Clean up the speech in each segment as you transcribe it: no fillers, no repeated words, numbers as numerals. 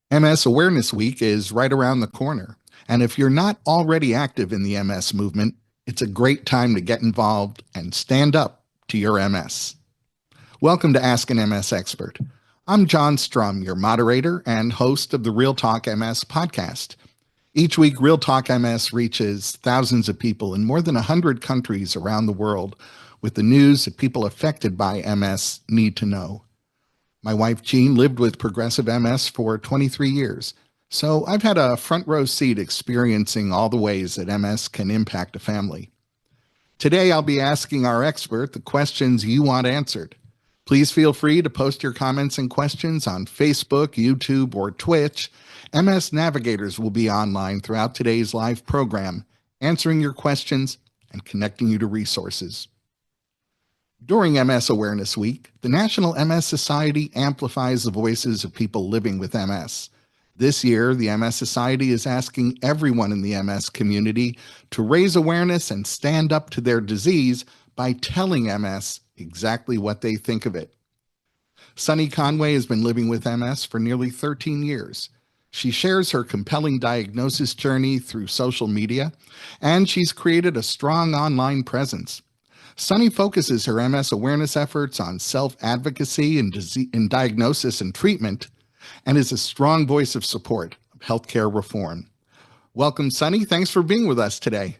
MS Awareness Week is right around the corner. And if you're not already active in the MS movement, it's a great time to get involved and stand up to your MS. Welcome to Ask an MS Expert. I'm John Strum, your moderator and host of the Real Talk MS podcast. Each week, Real Talk MS reaches thousands of people in more than 100 countries around the world with the news that people affected by MS need to know. My wife, Jean, lived with progressive MS for 23 years, so I've had a front row seat experiencing all the ways that MS can impact a family. Today, I'll be asking our expert the questions you want answered. Please feel free to post your comments and questions on Facebook, YouTube, or Twitch. MS Navigators will be online throughout today's live program, answering your questions and connecting you to resources. During MS Awareness Week, the National MS Society amplifies the voices of people living with MS. This year, the MS Society is asking everyone in the MS community to raise awareness and stand up to their disease by telling MS exactly what they think of it. Sunny Conway has been living with MS for nearly 13 years. She shares her compelling diagnosis journey through social media, and she's created a strong online presence. Sunny focuses her MS awareness efforts on self-advocacy in diagnosis and treatment, and is a strong voice of support of healthcare reform. Welcome, Sunny. Thanks for being with us today.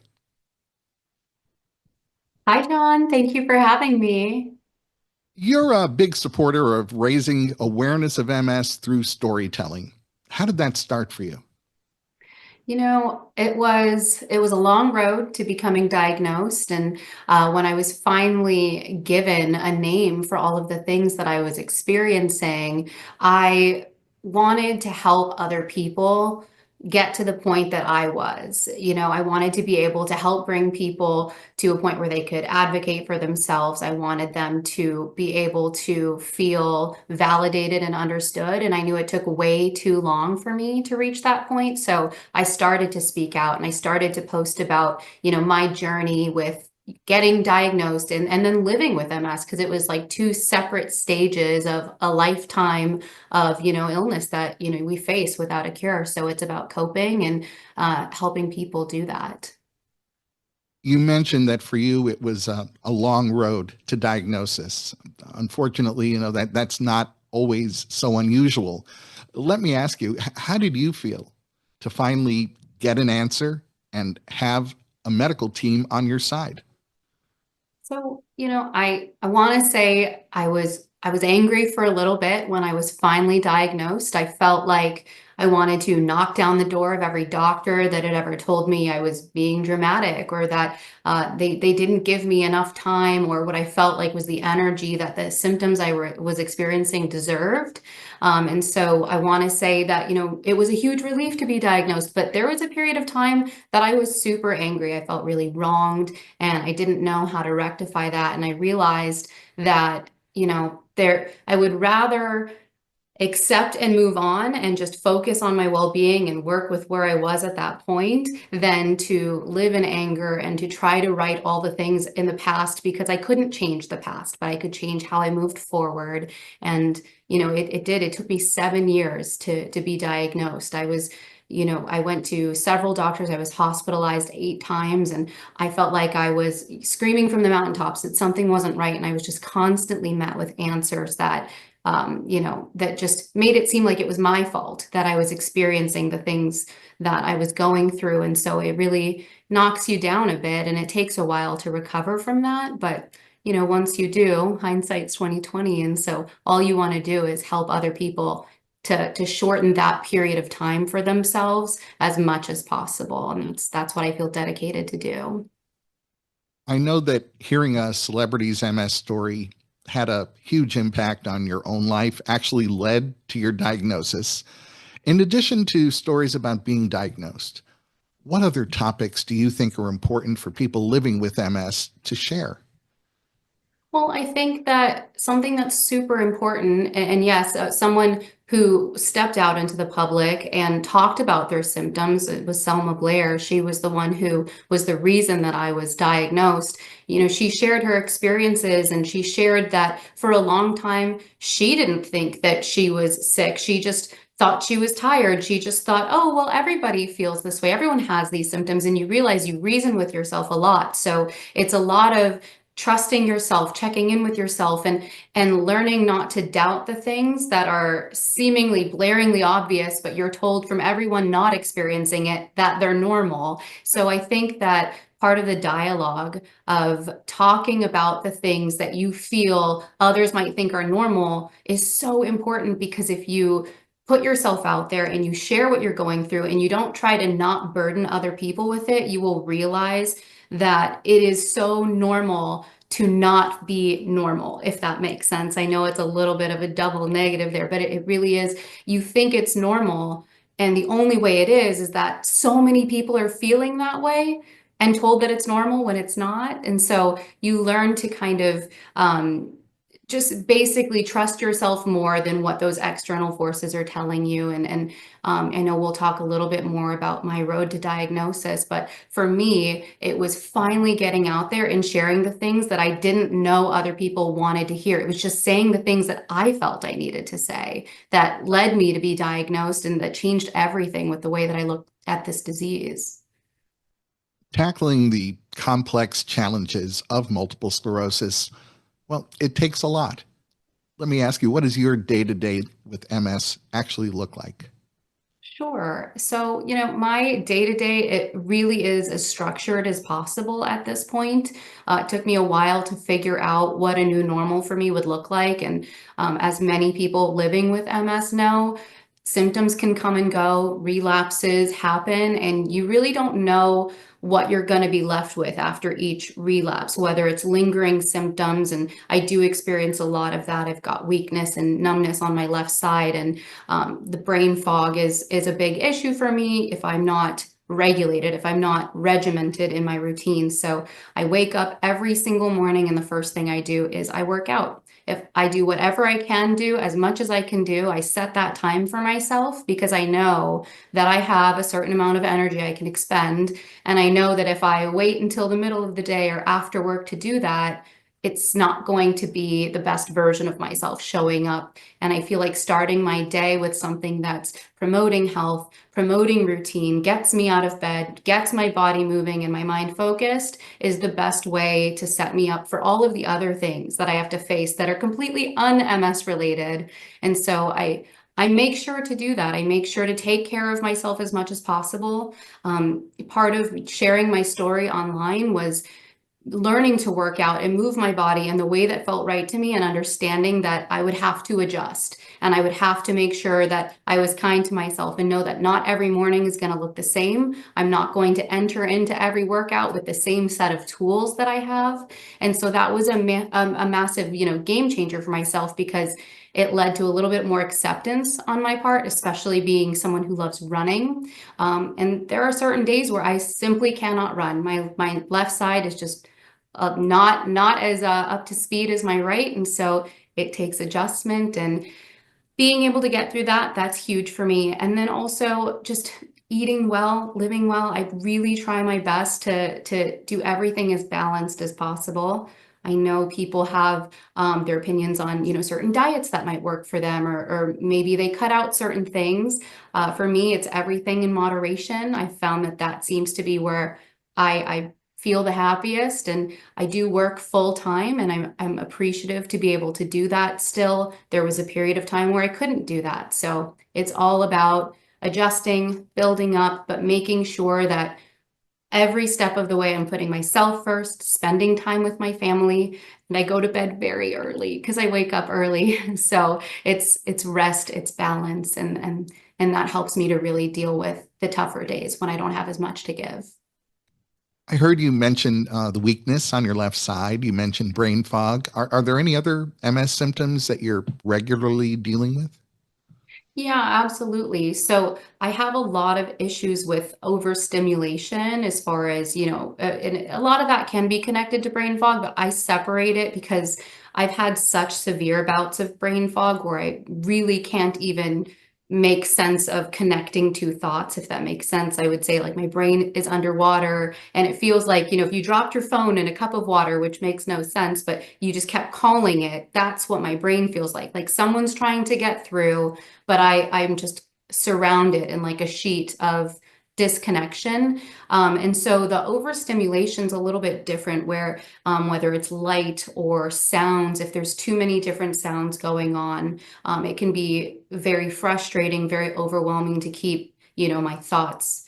Hi, John. Thank you for having me. You're a big supporter of raising awareness of MS through storytelling. How did that start for you? It was a long road to becoming diagnosed, and when I was finally given a name for all of the things that I was experiencing, I wanted to help other people get to the point that I was. I wanted to be able to help bring people to a point where they could advocate for themselves. I wanted them to be able to feel validated and understood. And I knew it took way too long for me to reach that point. So I started to speak out and I started to post about, my journey with getting diagnosed and then living with MS, because it was like two separate stages of a lifetime of, illness that, we face without a cure. So it's about coping and helping people do that. You mentioned that for you it was a long road to diagnosis. Unfortunately, that's not always so unusual. Let me ask you, how did you feel to finally get an answer and have a medical team on your side? So, I want to say I was angry for a little bit when I was finally diagnosed. I felt like I wanted to knock down the door of every doctor that had ever told me I was being dramatic, or that they didn't give me enough time, or what I felt like was the energy that the symptoms was experiencing deserved. And so I want to say that, it was a huge relief to be diagnosed, but there was a period of time that I was super angry. I felt really wronged and I didn't know how to rectify that. And I realized that, I would rather accept and move on and just focus on my well-being and work with where I was at that point than to live in anger and to try to right all the things in the past, because I couldn't change the past, but I could change how I moved forward. And, it took me 7 years to be diagnosed. I went to several doctors. I was hospitalized 8 times, and I felt like I was screaming from the mountaintops that something wasn't right. And I was just constantly met with answers that just made it seem like it was my fault that I was experiencing the things that I was going through. And so it really knocks you down a bit, and it takes a while to recover from that. But, once you do, hindsight's 2020. And so all you want to do is help other people to shorten that period of time for themselves as much as possible. And that's what I feel dedicated to do. I know that hearing a celebrity's MS story had a huge impact on your own life, actually led to your diagnosis. In addition to stories about being diagnosed, what other topics do you think are important for people living with MS to share? Well, I think that something that's super important, and yes, someone who stepped out into the public and talked about their symptoms. It was Selma Blair. She was the one who was the reason that I was diagnosed. You know, she shared her experiences, and she shared that for a long time, she didn't think that she was sick. She just thought she was tired. She just thought, oh, well, everybody feels this way. Everyone has these symptoms. And you realize you reason with yourself a lot. So it's a lot of trusting yourself, checking in with yourself, and learning not to doubt the things that are seemingly blaringly obvious, but you're told from everyone not experiencing it that they're normal. So I think that part of the dialogue of talking about the things that you feel others might think are normal is so important, because if you put yourself out there and you share what you're going through and you don't try to not burden other people with it, you will realize that it is so normal to not be normal, if that makes sense. I know it's a little bit of a double negative there, but it really is. You think it's normal, and the only way it is that so many people are feeling that way and told that it's normal when it's not. And so you learn to kind of just basically trust yourself more than what those external forces are telling you. And I know we'll talk a little bit more about my road to diagnosis, but for me, it was finally getting out there and sharing the things that I didn't know other people wanted to hear. It was just saying the things that I felt I needed to say that led me to be diagnosed, and that changed everything with the way that I looked at this disease. Tackling the complex challenges of multiple sclerosis, well, it takes a lot. Let me ask you, what does your day to day with MS actually look like? Sure. So, my day to day, it really is as structured as possible at this point. It took me a while to figure out what a new normal for me would look like. And as many people living with MS know, symptoms can come and go, relapses happen, and you really don't know what you're going to be left with after each relapse, whether it's lingering symptoms. And I do experience a lot of that. I've got weakness and numbness on my left side, and the brain fog is a big issue for me if I'm not regulated, if I'm not regimented in my routine. So I wake up every single morning, and the first thing I do is I work out. If I do whatever I can do, as much as I can do, I set that time for myself, because I know that I have a certain amount of energy I can expend. And I know that if I wait until the middle of the day or after work to do that, it's not going to be the best version of myself showing up. And I feel like starting my day with something that's promoting health, promoting routine, gets me out of bed, gets my body moving and my mind focused, is the best way to set me up for all of the other things that I have to face that are completely un-MS related. And so I make sure to do that. I make sure to take care of myself as much as possible. Part of sharing my story online was learning to work out and move my body in the way that felt right to me, and understanding that I would have to adjust, and I would have to make sure that I was kind to myself and know that not every morning is going to look the same. I'm not going to enter into every workout with the same set of tools that I have. And so that was a massive, game changer for myself, because it led to a little bit more acceptance on my part, especially being someone who loves running. And there are certain days where I simply cannot run. My left side is just not as up to speed as my right, and so it takes adjustment, and being able to get through that, that's huge for me. And then also just eating well, living well. I really try my best to do everything as balanced as possible. I know people have their opinions on, certain diets that might work for them, or maybe they cut out certain things. For me, it's everything in moderation. I found that seems to be where I feel the happiest, and I do work full time, and I'm appreciative to be able to do that still. There was a period of time where I couldn't do that. So it's all about adjusting, building up, but making sure that every step of the way I'm putting myself first, spending time with my family, and I go to bed very early because I wake up early. So it's rest, it's balance, and that helps me to really deal with the tougher days when I don't have as much to give. I heard you mention the weakness on your left side. You mentioned brain fog. Are there any other MS symptoms that you're regularly dealing with? Yeah, absolutely. So I have a lot of issues with overstimulation as far as, and a lot of that can be connected to brain fog, but I separate it because I've had such severe bouts of brain fog where I really can't even make sense of connecting two thoughts, if that makes sense. I would say like my brain is underwater and it feels like, if you dropped your phone in a cup of water, which makes no sense, but you just kept calling it, that's what my brain feels like someone's trying to get through, but I'm just surrounded in like a sheet of disconnection. And so the overstimulation is a little bit different where whether it's light or sounds, if there's too many different sounds going on, it can be very frustrating, very overwhelming to keep, my thoughts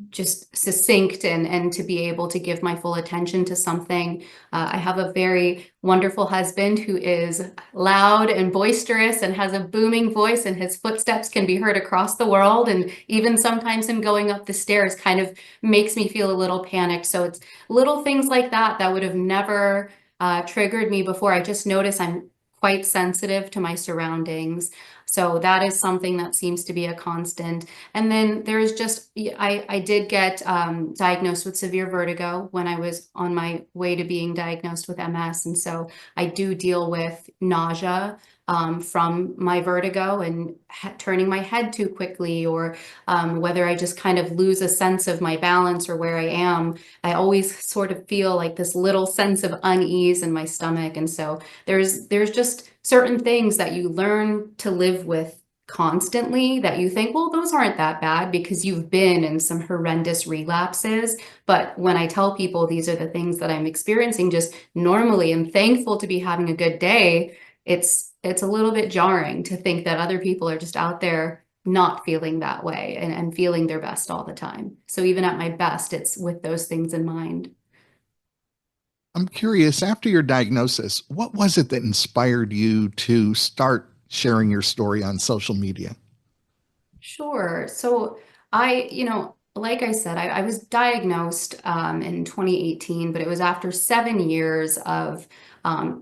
just succinct and to be able to give my full attention to something. I have a very wonderful husband who is loud and boisterous and has a booming voice, and his footsteps can be heard across the world. And even sometimes him going up the stairs kind of makes me feel a little panicked. So it's little things like that that would have never triggered me before. I just notice I'm quite sensitive to my surroundings. So that is something that seems to be a constant. And then there's just, I did get diagnosed with severe vertigo when I was on my way to being diagnosed with MS. And so I do deal with nausea from my vertigo and turning my head too quickly, or whether I just kind of lose a sense of my balance or where I am. I always sort of feel like this little sense of unease in my stomach. And so there's just certain things that you learn to live with constantly that you think, well, those aren't that bad because you've been in some horrendous relapses. But when I tell people these are the things that I'm experiencing just normally and thankful to be having a good day, it's a little bit jarring to think that other people are just out there not feeling that way and feeling their best all the time. So even at my best, it's with those things in mind. I'm curious, after your diagnosis, what was it that inspired you to start sharing your story on social media? Sure. So like I said, I was diagnosed in 2018, but it was after 7 years of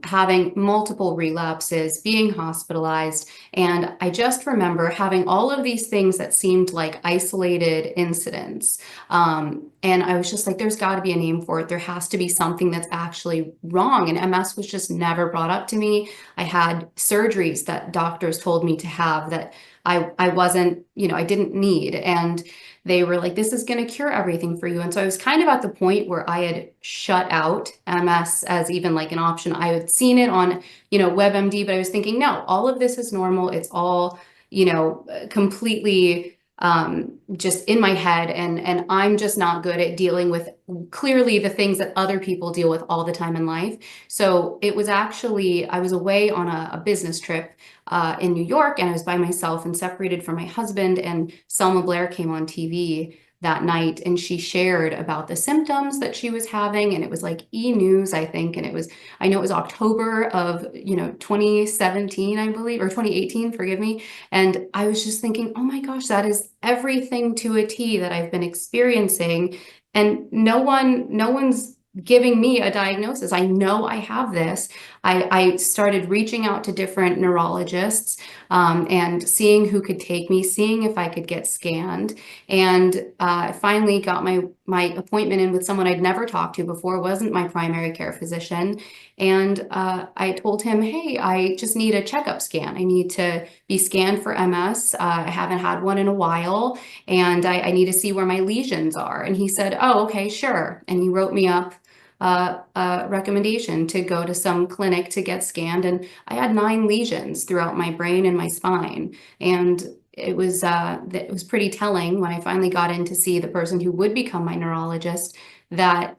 having multiple relapses, being hospitalized. And I just remember having all of these things that seemed like isolated incidents. And I was just like, there's got to be a name for it. There has to be something that's actually wrong. And MS was just never brought up to me. I had surgeries that doctors told me to have that I wasn't, I didn't need. And they were like, this is going to cure everything for you. And so I was kind of at the point where I had shut out MS as even like an option. I had seen it on, WebMD, but I was thinking, no, all of this is normal. It's all, completely just in my head. And I'm just not good at dealing with clearly the things that other people deal with all the time in life. So it was actually, I was away on a business trip in New York, and I was by myself and separated from my husband. And Selma Blair came on TV that night, and she shared about the symptoms that she was having. And it was like E! News, I think. And I know it was October of, 2017, I believe, or 2018, forgive me. And I was just thinking, oh my gosh, that is everything to a T that I've been experiencing. And no one's giving me a diagnosis. I know I have this. I started reaching out to different neurologists and seeing who could take me, seeing if I could get scanned. And I finally got my appointment in with someone I'd never talked to before, wasn't my primary care physician. And I told him, hey, I just need a checkup scan. I need to be scanned for MS. I haven't had one in a while, and I need to see where my lesions are. And he said, oh, okay, sure. And he wrote me up a recommendation to go to some clinic to get scanned. And I had 9 lesions throughout my brain and my spine. And it was pretty telling when I finally got in to see the person who would become my neurologist, that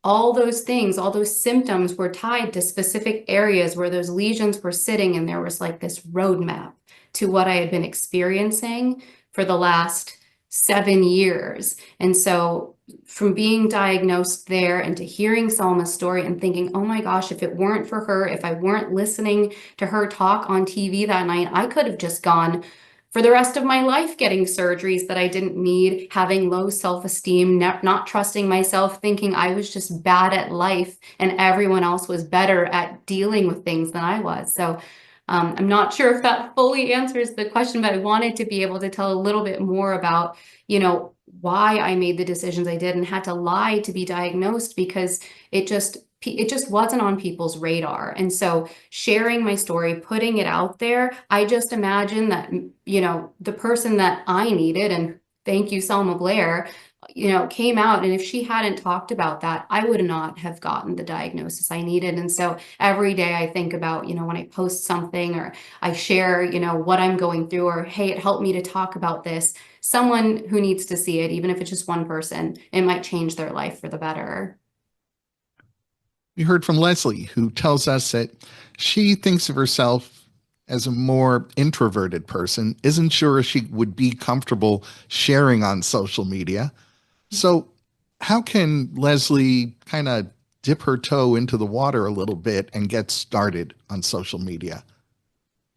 all those things, all those symptoms were tied to specific areas where those lesions were sitting. And there was like this roadmap to what I had been experiencing for the last 7 years. And so from being diagnosed there and to hearing Selma's story and thinking, oh my gosh, if it weren't for her, if I weren't listening to her talk on TV that night, I could have just gone for the rest of my life getting surgeries that I didn't need, having low self-esteem, not trusting myself, thinking I was just bad at life and everyone else was better at dealing with things than I was. So I'm not sure if that fully answers the question, but I wanted to be able to tell a little bit more about, why I made the decisions I did and had to lie to be diagnosed, because it just it just wasn't on people's radar. And so sharing my story, putting it out there, I just imagine that, the person that I needed, and thank you, Selma Blair, came out. And if she hadn't talked about that, I would not have gotten the diagnosis I needed. And so every day I think about, when I post something or I share, what I'm going through, or, hey, it helped me to talk about this. Someone who needs to see it, even if it's just one person, it might change their life for the better. We heard from Leslie, who tells us that she thinks of herself as a more introverted person, isn't sure she would be comfortable sharing on social media. So, how can Leslie kind of dip her toe into the water a little bit and get started on social media?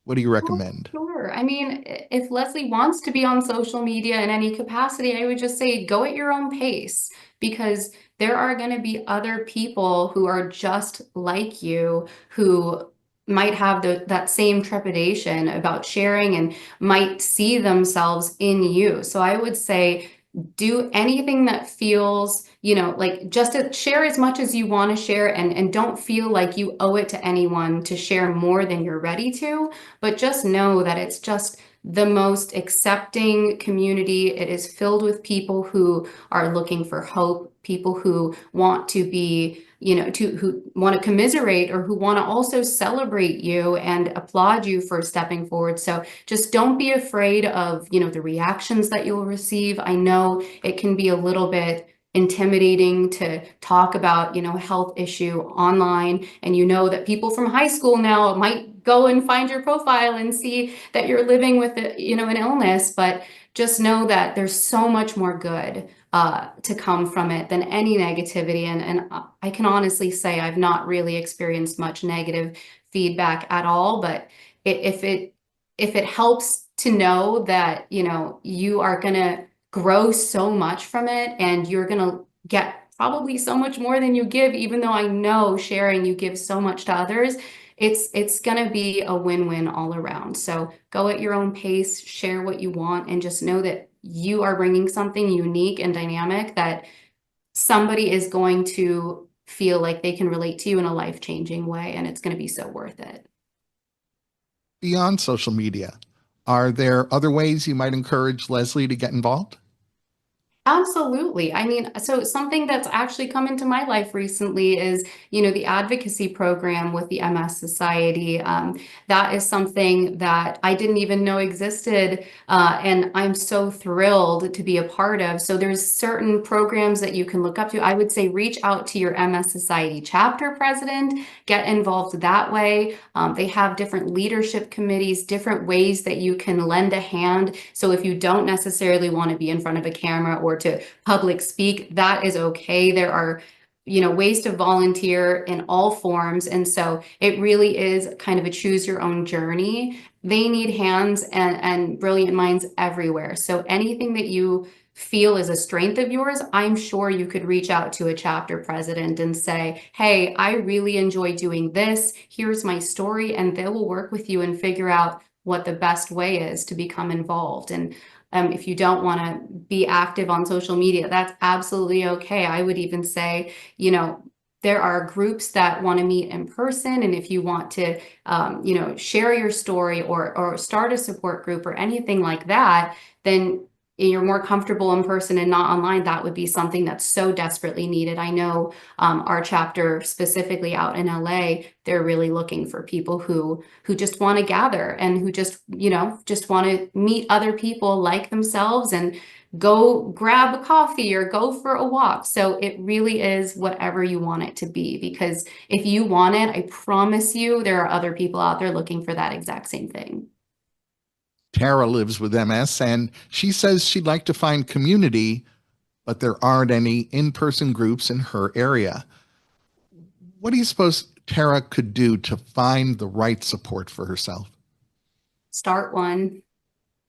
What do you Oh, recommend? sure. I mean, if Leslie wants to be on social media in any capacity, I would just say go at your own pace, because there are going to be other people who are just like you, who might have that same trepidation about sharing and might see themselves in you. So I would say do anything that feels, like, just to share as much as you want to share, and don't feel like you owe it to anyone to share more than you're ready to, but just know that it's just the most accepting community. It is filled with people who are looking for hope, people who want to be, who want to commiserate, or who want to also celebrate you and applaud you for stepping forward. So just don't be afraid of, the reactions that you'll receive. I know it can be a little bit intimidating to talk about, health issue online, and that people from high school now might go and find your profile and see that you're living with an illness. But just know that there's so much more good to come from it than any negativity. And I can honestly say I've not really experienced much negative feedback at all. But if it helps to know that, you are going to grow so much from it, and you're going to get probably so much more than you give, even though I know sharing, you give so much to others, it's going to be a win-win all around. So go at your own pace, share what you want, and just know that you are bringing something unique and dynamic that somebody is going to feel like they can relate to you in a life-changing way, and it's going to be so worth it. Beyond social media, are there other ways you might encourage Leslie to get involved? Absolutely. I mean, so something that's actually come into my life recently is, the advocacy program with the MS Society. That is something that I didn't even know existed, and I'm so thrilled to be a part of. So there's certain programs that you can look up to. I would say reach out to your MS Society chapter president, get involved that way. They have different leadership committees, different ways that you can lend a hand. So if you don't necessarily want to be in front of a camera or to public speak, that is okay. There are, ways to volunteer in all forms. And so it really is kind of a choose your own journey. They need hands and brilliant minds everywhere. So anything that you feel is a strength of yours, I'm sure you could reach out to a chapter president and say, hey, I really enjoy doing this. Here's my story. And they will work with you and figure out what the best way is to become involved. And if you don't want to be active on social media, that's absolutely okay. I would even say, there are groups that want to meet in person. And if you want to, share your story, or start a support group or anything like that, then you're more comfortable in person and not online. That would be something that's so desperately needed. I know our chapter specifically out in LA, they're really looking for people who just want to gather, and who just want to meet other people like themselves and go grab a coffee or go for a walk. So it really is whatever you want it to be, because if you want it, I promise you there are other people out there looking for that exact same thing. Tara lives with MS and she says she'd like to find community, but there aren't any in person groups in her area. What do you suppose Tara could do to find the right support for herself? Start one.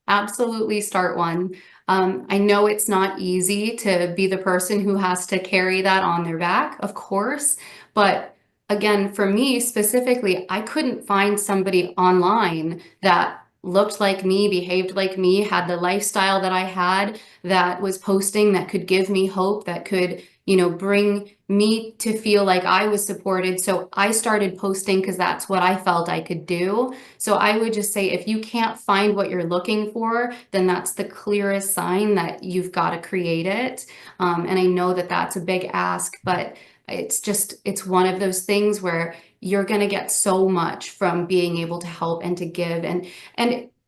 Absolutely start one. I know it's not easy to be the person who has to carry that on their back, of course. But again, for me specifically, I couldn't find somebody online that looked like me, behaved like me, had the lifestyle that I had, that was posting, that could give me hope, that could, bring me to feel like I was supported. So I started posting because that's what I felt I could do. So I would just say if you can't find what you're looking for, then that's the clearest sign that you've got to create it. And I know that that's a big ask, but it's one of those things where you're going to get so much from being able to help and to give. And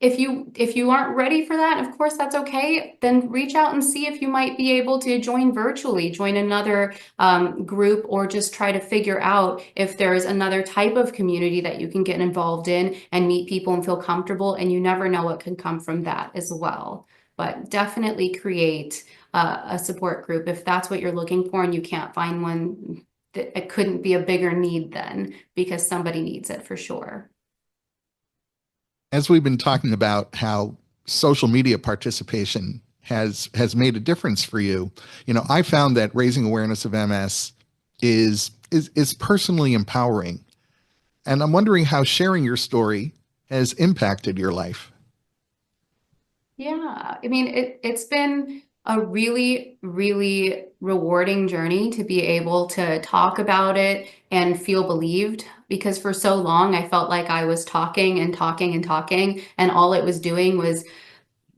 if you aren't ready for that, of course that's okay. Then reach out and see if you might be able to join virtually, join another group, or just try to figure out if there's another type of community that you can get involved in and meet people and feel comfortable. And you never know what can come from that as well. But definitely create a support group if that's what you're looking for and you can't find one. It couldn't be a bigger need then because somebody needs it for sure. As we've been talking about how social media participation has made a difference for you, I found that raising awareness of MS is personally empowering. And I'm wondering how sharing your story has impacted your life. Yeah, I mean, it's been a really, really rewarding journey to be able to talk about it and feel believed because for so long I felt like I was talking and talking and talking, and all it was doing was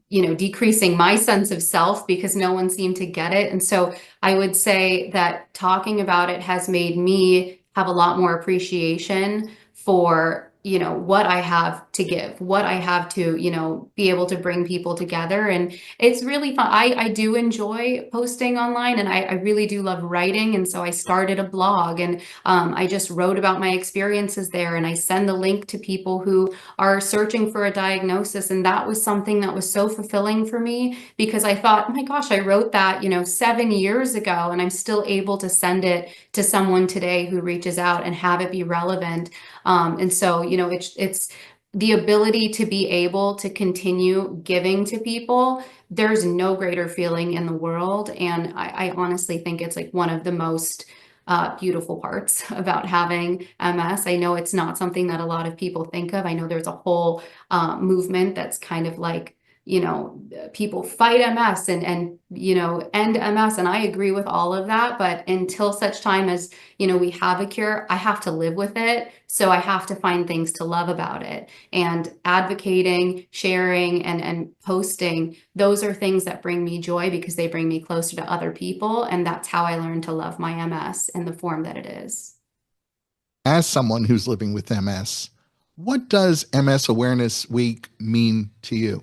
decreasing my sense of self because no one seemed to get it. And so I would say that talking about it has made me have a lot more appreciation for, what I have to give, what I have to, be able to bring people together. And it's really fun. I do enjoy posting online and I really do love writing. And so I started a blog and I just wrote about my experiences there and I send the link to people who are searching for a diagnosis. And that was something that was so fulfilling for me because I thought, oh my gosh, I wrote that, 7 years ago, and I'm still able to send it to someone today who reaches out and have it be relevant. And so, it's the ability to be able to continue giving to people. There's no greater feeling in the world. And I honestly think it's like one of the most beautiful parts about having MS. I know it's not something that a lot of people think of. I know there's a whole movement that's kind of like, people fight MS and end MS. And I agree with all of that. But until such time as, we have a cure, I have to live with it. So I have to find things to love about it. And advocating, sharing, and posting, those are things that bring me joy because they bring me closer to other people. And that's how I learned to love my MS in the form that it is. As someone who's living with MS, what does MS Awareness Week mean to you?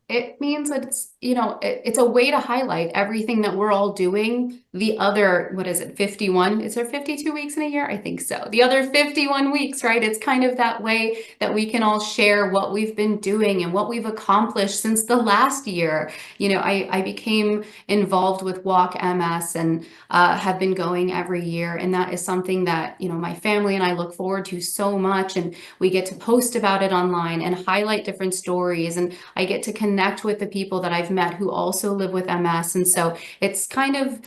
It means that it's a way to highlight everything that we're all doing. The other, what is it, 51? Is there 52 weeks in a year? I think so. The other 51 weeks, right? It's kind of that way that we can all share what we've been doing and what we've accomplished since the last year. I became involved with Walk MS and have been going every year. And that is something that, my family and I look forward to so much. And we get to post about it online and highlight different stories. And I get to connect with the people that I've met who also live with MS. And so it's kind of,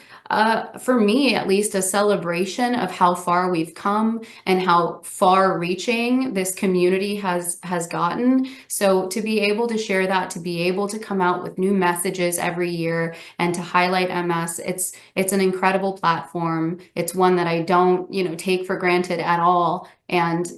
for me at least, a celebration of how far we've come and how far reaching this community has gotten. So to be able to share that, to be able to come out with new messages every year and to highlight MS, it's an incredible platform. It's one that I don't, take for granted at all. And,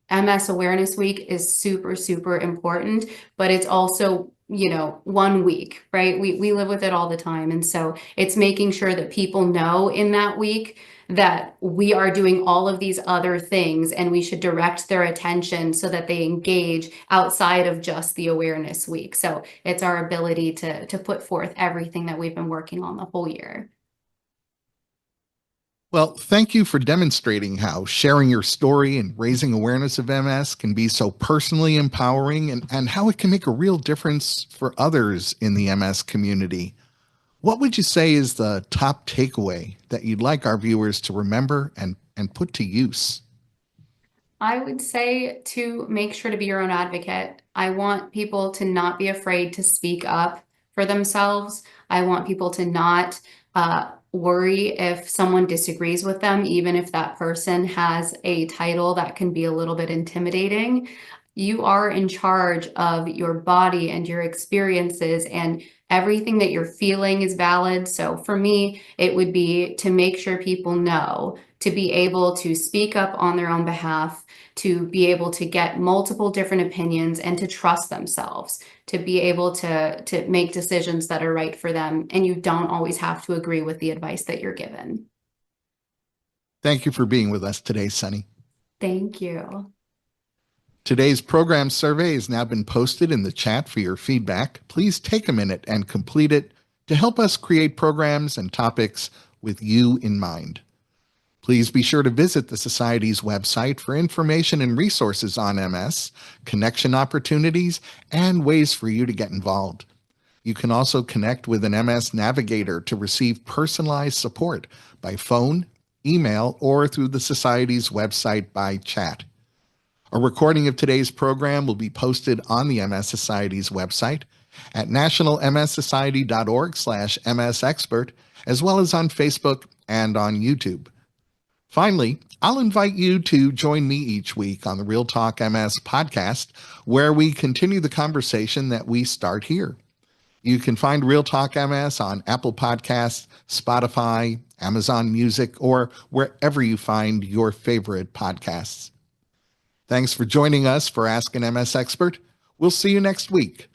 MS Awareness Week is super, super important, but it's also, one week, right? We live with it all the time. And so it's making sure that people know in that week that we are doing all of these other things and we should direct their attention so that they engage outside of just the awareness week. So it's our ability to put forth everything that we've been working on the whole year. Well, thank you for demonstrating how sharing your story and raising awareness of MS can be so personally empowering and how it can make a real difference for others in the MS community. What would you say is the top takeaway that you'd like our viewers to remember and put to use? I would say to make sure to be your own advocate. I want people to not be afraid to speak up for themselves. I want people to not worry if someone disagrees with them, even if that person has a title that can be a little bit intimidating. You are in charge of your body and your experiences, and everything that you're feeling is valid. So for me, it would be to make sure people know, to be able to speak up on their own behalf, to be able to get multiple different opinions and to trust themselves, to be able to make decisions that are right for them. And you don't always have to agree with the advice that you're given. Thank you for being with us today, Sunny. Thank you. Today's program survey has now been posted in the chat for your feedback. Please take a minute and complete it to help us create programs and topics with you in mind. Please be sure to visit the Society's website for information and resources on MS, connection opportunities, and ways for you to get involved. You can also connect with an MS navigator to receive personalized support by phone, email, or through the Society's website by chat. A recording of today's program will be posted on the MS Society's website at nationalmssociety.org/msexpert, as well as on Facebook and on YouTube. Finally, I'll invite you to join me each week on the Real Talk MS podcast, where we continue the conversation that we start here. You can find Real Talk MS on Apple Podcasts, Spotify, Amazon Music, or wherever you find your favorite podcasts. Thanks for joining us for Ask an MS Expert. We'll see you next week.